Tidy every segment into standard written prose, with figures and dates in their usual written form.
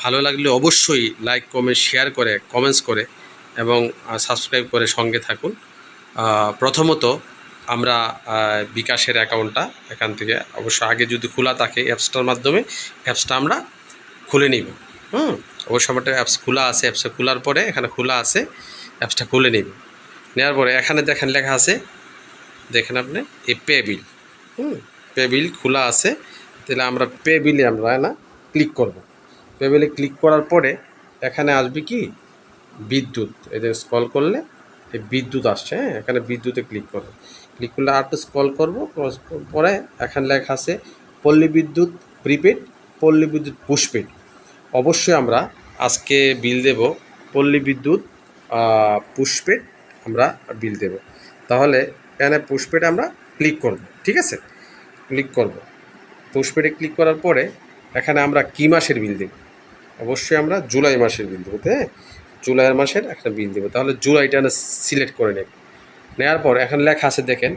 ভালো লাগলে অবশ্যই লাইক কমেন্ট শেয়ার করে কমেন্টস করে এবং সাবস্ক্রাইব করে সঙ্গে থাকুন। প্রথমত আমরা বিকাশের অ্যাকাউন্টটা এখান থেকে অবশ্য আগে যদি খোলা থাকে অ্যাপসটার মাধ্যমে অ্যাপসটা আমরা খুলে নিব। অবশ্য আমার অ্যাপস খোলা আছে, অ্যাপসে খোলার পরে এখানে খোলা আছে, অ্যাপসটা খুলে নিব। নেওয়ার পরে এখানে দেখেন লেখা আছে, দেখেন আপনি এই পে বিল, পে বিল খোলা আছে। তাহলে আমরা পে বিলে আমরা না ক্লিক করব। পে বিলে ক্লিক করার পরে এখানে আসবে কি বিদ্যুৎ, এদের স্ক্রল করলে এই বিদ্যুৎ আসছে। হ্যাঁ, এখানে বিদ্যুতে ক্লিক করব। ক্লিক করলে আর একটু স্ক্রল করব, পরে এখানে লেখা আছে পল্লী বিদ্যুৎ প্রিপেড, পল্লী বিদ্যুৎ পোস্টপেড। অবশ্যই আমরা আজকে বিল দেব পল্লী বিদ্যুৎ পোস্টপেড, আমরা বিল দেব। তাহলে এখানে পোস্টপেডে আমরা ক্লিক করব, ঠিক আছে? ক্লিক করব, পোস্টপেডে ক্লিক করার পরে এখানে আমরা কী মাসের বিল দেব? অবশ্যই আমরা জুলাই মাসের বিল দেবো। হ্যাঁ, জুলাই মাসের একটা বিল দেবো। তাহলে জুলাইটা সিলেক্ট করে নেব। নেওয়ার পর এখানে লেখা আছে দেখেন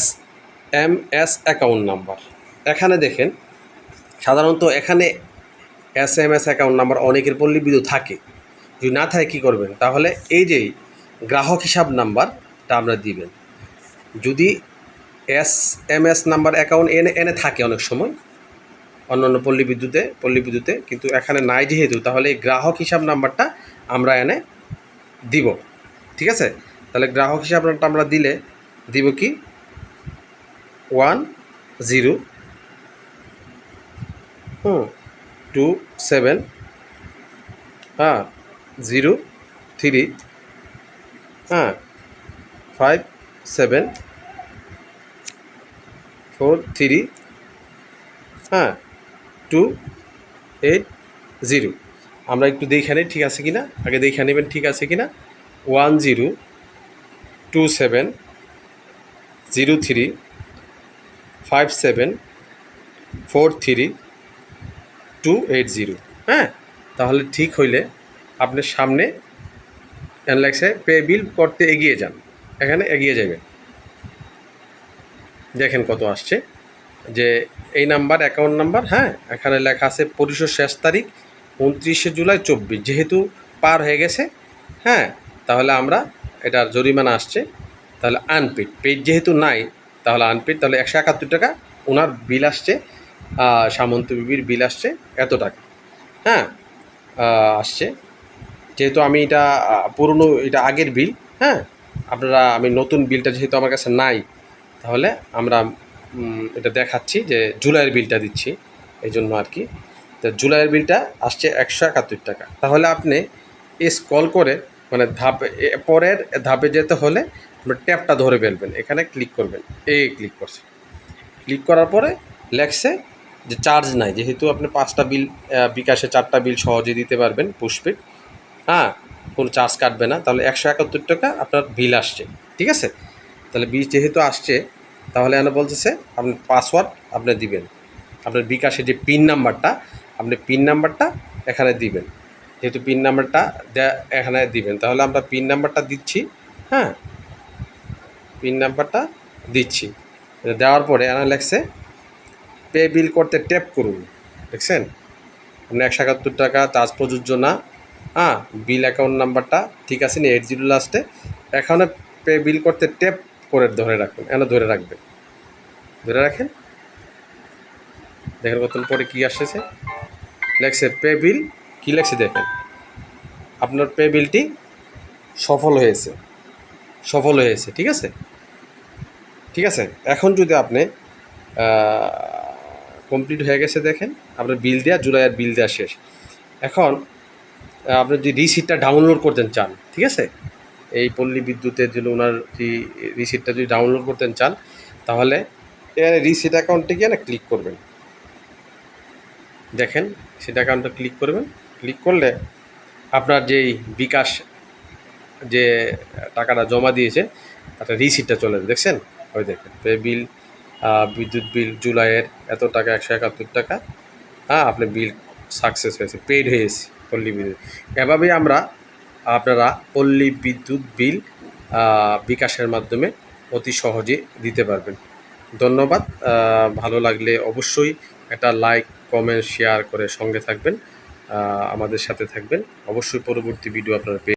SMS অ্যাকাউন্ট নাম্বার। এখানে দেখেন সাধারণত এখানে SMS অ্যাকাউন্ট নাম্বার অনেকের পল্লী বিদ্যুৎ থাকে। যদি না থাকে কী করবেন? তাহলে এই যে গ্রাহক হিসাব নাম্বারটা আমরা দিবেন। যদি SMS নাম্বার অ্যাকাউন্ট এনে থাকে অনেক সময় অন্যান্য পল্লী বিদ্যুতে কিন্তু এখানে নাই যেহেতু, তাহলে এই গ্রাহক হিসাব নাম্বারটা আমরা এনে দিব, ঠিক আছে? তাহলে গ্রাহক হিসাব নাম্বারটা আমরা দিলে দিব কি 1027 03 5743 280। আমরা একটু দেখে নিই ঠিক আছে কিনা, আগে দেখে নেবেন ঠিক আছে কিনা। 1027 03 5743 280। হ্যাঁ, তাহলে ঠিক হইলে আপনার সামনে লাগছে পে বিল করতে এগিয়ে যান, এখানে এগিয়ে যাবেন। দেখেন কত আসছে, যে এই নাম্বার অ্যাকাউন্ট নাম্বার। হ্যাঁ, এখানে লেখা আছে পরিশোধ শেষ তারিখ 29 জুলাই 24, যেহেতু পার হয়ে গেছে। হ্যাঁ, তাহলে আমরা এটার জরিমানা আসছে, তাহলে আনপেড। পেড যেহেতু নাই তাহলে আনপেড, তাহলে 171 টাকা ওনার বিল আসছে, সামন্ত বিবির বিল আসছে এত টাকা। হ্যাঁ, আসছে, যেহেতু আমি এটা পুরনো, এটা আগের বিল। হ্যাঁ, আপনারা, আমি নতুন বিলটা যেহেতু আমার কাছে নাই, তাহলে আমরা এটা দেখাচ্ছি যে জুলাইয়ের বিলটা দিচ্ছি এই জন্য আর কি। তো জুলাইয়ের বিলটা আসছে 171 টাকা। তাহলে আপনি স্ক্রল করে মানে পরের ধাপে যেতে হলে আপনার ট্যাবটা ধরে ফেলবেন, এখানে ক্লিক করবেন। এই ক্লিক করছে, ক্লিক করার পরে লেখছে যে চার্জ নাই, যেহেতু আপনি 5টা বিল বিকাশে 4টা বিল সহজে দিতে পারবেন পোস্টপেড। হ্যাঁ, কোনো চার্জ কাটবে না। তাহলে 171 টাকা আপনার বিল আসছে, ঠিক আছে? তাহলে বিল যেহেতু আসছে, তাহলে এখানে বলতেছে আপনার পাসওয়ার্ড আপনি দিবেন, আপনার বিকাশের যে পিন নাম্বারটা, আপনি পিন নাম্বারটা এখানে দিবেন। যেহেতু পিন নাম্বারটা এখানে দিবেন, তাহলে আমরা পিন নাম্বারটা দিচ্ছি। হ্যাঁ, পিন নাম্বারটা দিচ্ছি। দেওয়ার পরে এখানে লেখছে পে বিল করতে ট্যাপ করুন। দেখছেন আপনি 171 টাকা চার্জ প্রযোজ্য না। হ্যাঁ, বিল অ্যাকাউন্ট নাম্বারটা ঠিক আছে নি, 80 লাস্টে। এখানে পে বিল করতে ট্যাপ করে ধরে রাখবেন, এখানে ধরে রাখবেন, ধরে রাখেন। দেখেন কত পরে কী আসছে, লেখছে পে বিল, কী লেখছে দেখেন, আপনার পে বিলটি সফল হয়েছে, ঠিক আছে? ঠিক আছে, এখন যদি আপনি কমপ্লিট হয়ে গেছে, দেখেন আপনার বিল দেওয়া, জুলাইয়ের বিল দেওয়া শেষ। এখন আপনি যদি রিসিটটা ডাউনলোড করতে চান, ঠিক আছে, এই পল্লী বিদ্যুতের জন্য ওনার যে রিসিটটা যদি ডাউনলোড করতে চান, তাহলে এখানে রিসিট অ্যাকাউন্টে গিয়ে না ক্লিক করবেন। দেখেন রিসিট অ্যাকাউন্টে ক্লিক করবেন, ক্লিক করলে আপনার যেই বিকাশ যে টাকাটা জমা দিয়েছে একটা রিসিটটা চলে যাবে। দেখছেন, ওই দেখেন পে বিল, বিদ্যুৎ বিল জুলাইয়ের এত টাকা, 171 টাকা। হ্যাঁ, আপনার বিল সাকসেস হয়েছে, পেড হয়েছে পল্লী বিদ্যুৎ। এভাবেই আপনারা পল্লী বিদ্যুৎ বিল বিকাশের মাধ্যমে অতি সহজে দিতে পারবেন। ধন্যবাদ। ভালো লাগলে অবশ্যই একটা লাইক কমেন্ট শেয়ার করে সঙ্গে থাকবেন, আমাদের সাথে থাকবেন। অবশ্যই পরবর্তী ভিডিও আপনারা পেয়ে